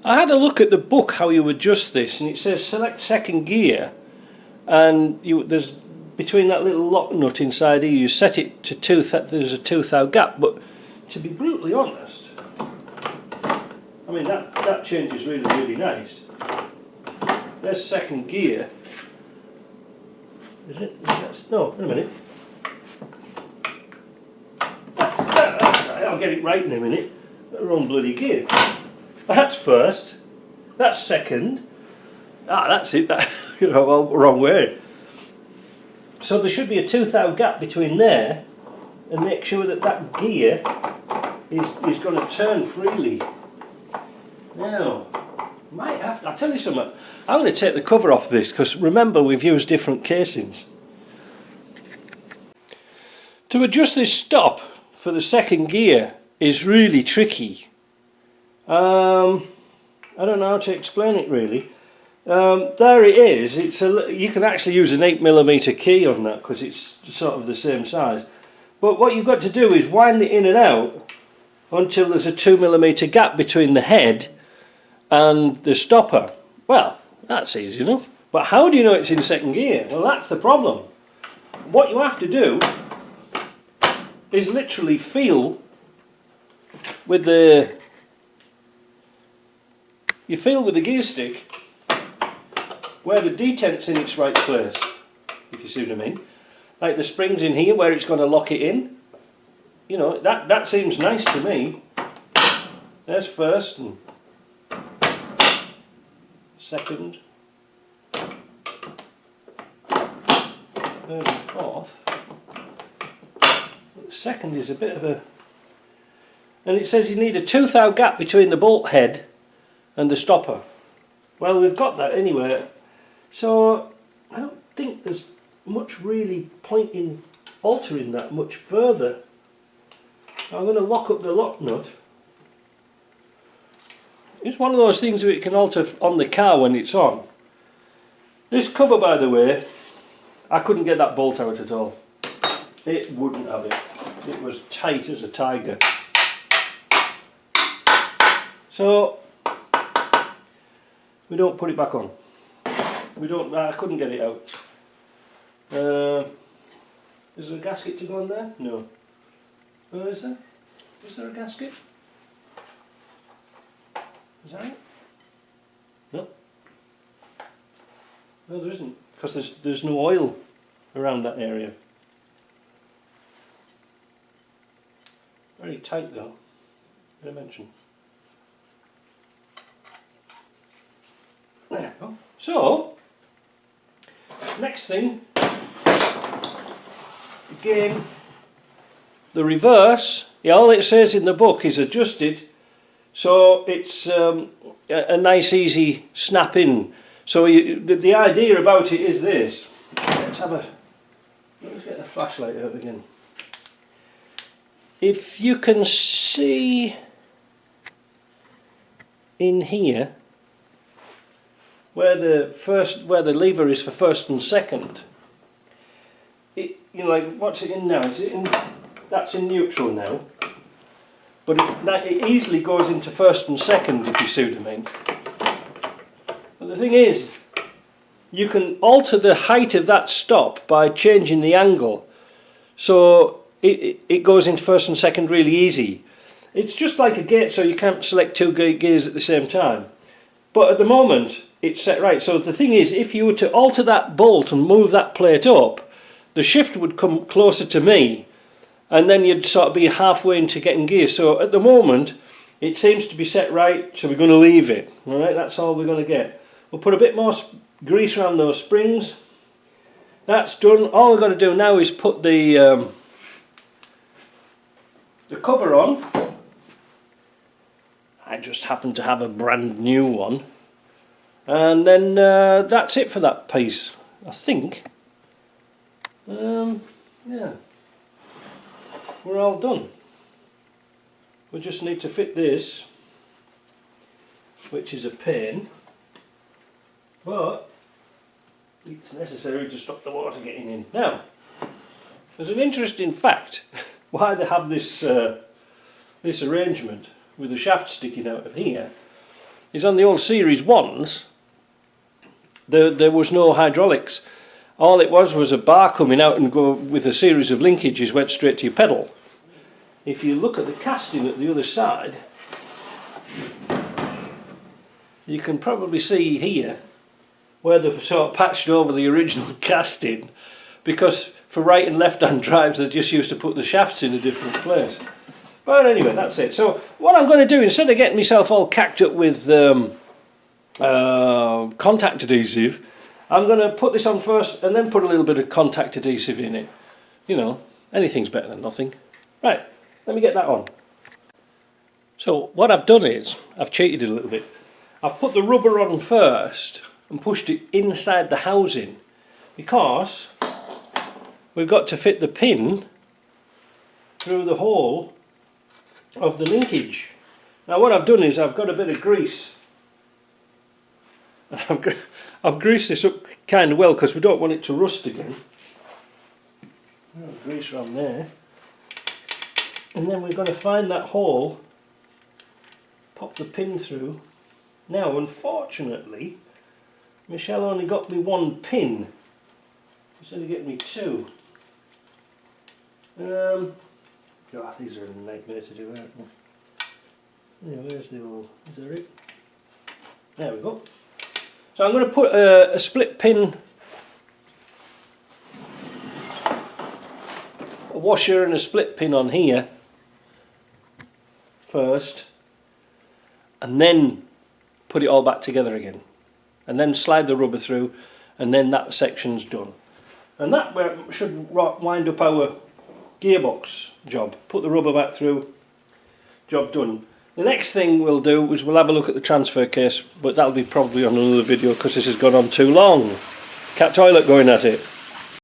I had a look at the book how you adjust this, and it says select second gear, and there's between that little lock nut inside here, you set it to there's a 2/1000 gap. But to be brutally honest, I mean that change is really nice. There's second gear. Is it? No, wait a minute. I'll get it right in a minute. The wrong bloody gear. That's first. That's second. That's it. Well, wrong way. So there should be a 2/1000 gap between there, and make sure that gear is going to turn freely. Now, might have to. I'll tell you something. I'm going to take the cover off this because remember we've used different casings. To adjust this stop for the second gear is really tricky. I don't know how to explain it really. There it is. You can actually use an 8mm key on that because it's sort of the same size. But what you've got to do is wind it in and out until there's a 2mm gap between the head and the stopper. Well, that's easy enough. But how do you know it's in second gear? Well, that's the problem. What you have to do is literally feel with the gear stick where the detent's in its right place, if you see what I mean. Like the springs in here where it's going to lock it in. You know, that seems nice to me. There's first and second, third and fourth. But the second is a bit of a... And it says you need a 2/1000 gap between the bolt head and the stopper. Well, we've got that anyway. So I don't think there's much really point in altering that much further. I'm going to lock up the lock nut. It's one of those things that it can alter on the car when it's on. This cover, by the way, I couldn't get that bolt out at all. It wouldn't have it. It was tight as a tiger. So we don't put it back on. I couldn't get it out. Is there a gasket to go on there? No. Oh, is there? Is there a gasket? Is that it? No. No, there isn't, because there's no oil around that area. Very tight though, did I mention? There we go. So, next thing, again, the reverse, all it says in the book is adjusted, so it's a nice easy snap in. So the idea about it is this. Let's get the flashlight out again. If you can see in here where the lever is for first and second, like what's it in now? Is it in? That's in neutral now, but it easily goes into first and second, if you see what I mean. But the thing is, you can alter the height of that stop by changing the angle, so it goes into first and second really easy. It's just like a gate, so you can't select two gears at the same time. But at the moment, it's set right. So the thing is, if you were to alter that bolt and move that plate up, the shift would come closer to me, and then you'd sort of be halfway into getting gear. So at the moment, it seems to be set right, so we're going to leave it. All right, that's all we're going to get. We'll put a bit more grease around those springs. That's done. All we've got to do now is put the cover on. I just happen to have a brand new one. And then that's it for that piece, I think. Yeah. We're all done. We just need to fit this, which is a pain, but it's necessary to stop the water getting in. Now, there's an interesting fact why they have this this arrangement with the shaft sticking out of here. is on the old Series 1s, there was no hydraulics. All it was a bar coming out and go with a series of linkages went straight to your pedal. If you look at the casting at the other side, you can probably see here where they've sort of patched over the original casting, because for right and left hand drives they just used to put the shafts in a different place. But anyway, that's it. So what I'm going to do, instead of getting myself all cacked up with contact adhesive, I'm going to put this on first and then put a little bit of contact adhesive in it. You know, anything's better than nothing. Right, let me get that on. So what I've done is, I've cheated a little bit. I've put the rubber on first and pushed it inside the housing, because we've got to fit the pin through the hole of the linkage. Now what I've done is I've got a bit of grease. I've greased this up kind of well because we don't want it to rust again. Grease around there. And then we're going to find that hole, pop the pin through. Now unfortunately Michelle only got me one pin instead of getting me two. These are a nightmare to do, aren't they? Yeah, where's the hole? Is there it? There we go. So I'm going to put a split pin, a washer and a split pin on here first, and then put it all back together again, and then slide the rubber through, and then that section's done. And that should wind up our gearbox job. Put the rubber back through, job done. The next thing we'll do is we'll have a look at the transfer case, but that'll be probably on another video because this has gone on too long. Cat toilet going at it.